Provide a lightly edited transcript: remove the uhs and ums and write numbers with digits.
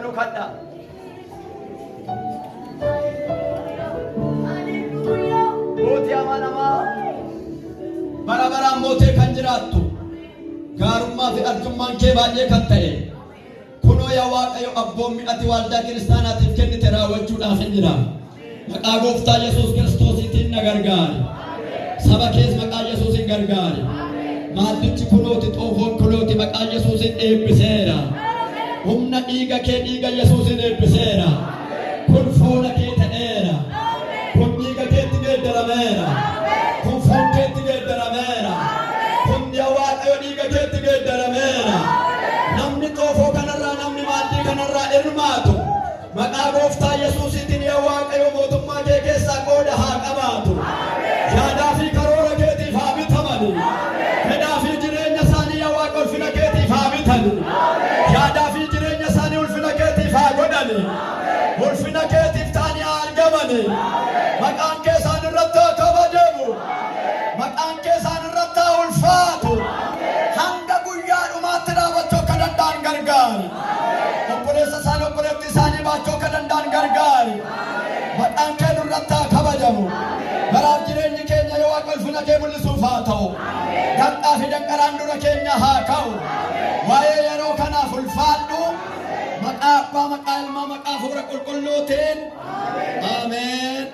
Kanu kadha. Mootii amanamaa bara baraan mootee kan jiraattu gaarummaa fi arjummaan kee baay'ee kan ta'e kunoo yaa Waaqayyo abboommi ati waldaa kiristaanaatiif kennite raawwachuudhaaf hin jira. Maqaa gooftaa Yesuus Kiristoosiitiin na gargaari. Saba kees maqaa Yesuusiin gargaari. Maaddichi kunooti xoofoon kunooti maqaa Yesuusiin eebbiseera. Humna dhiiga kee dhiiga Yesuusiin eebbiseera. Kun foona kee ta'eera. Kun dhiiga keetti geeddarameera. Kun foon keetti geeddarameera. Kun yaa Waaqayyo dhiiga keetti geeddarameera. Namni xoofoo kanarraa namni maaddii kanarraa hirmaatu maqaa gooftaa Yesuusiitiin yaa Waaqayyo mootummaa kee keessaa qooda haa qabaatu. Yaadaa fi karoora keetiif haa bitamani. Fedhaa fi jireenya isaanii yaa Waaqa ulfina keetiif haa bitani. Yaadaa fi jireenya isaanii ulfina keetiif haa godhani. Ulfina keetiif ta'anii haa argamani. Maqaan kee isaan irratti haa kabajamu. Maqaan kee isaan irratti haa ulfaatu. Hanga guyyaa dhumaatti dhaabachuu akka danda'an gargaari. Obboleessa isaanii obboleettii isaanii baachuu akka danda'an gargaari. Maqaan kee nurratti haa kabajamu. Baraaf jireenyi keenya yoo Waaqa ulfina kee mul'isuuf haa ta'u. Danqaa fi danqaraan dura keenya haa ka'u. Waa'ee yeroo kanaaf ulfaadhu. Maqaa Abbaa, maqaa Ilmaa, maqaa Hafuura Qulqulluutiin. Ameen.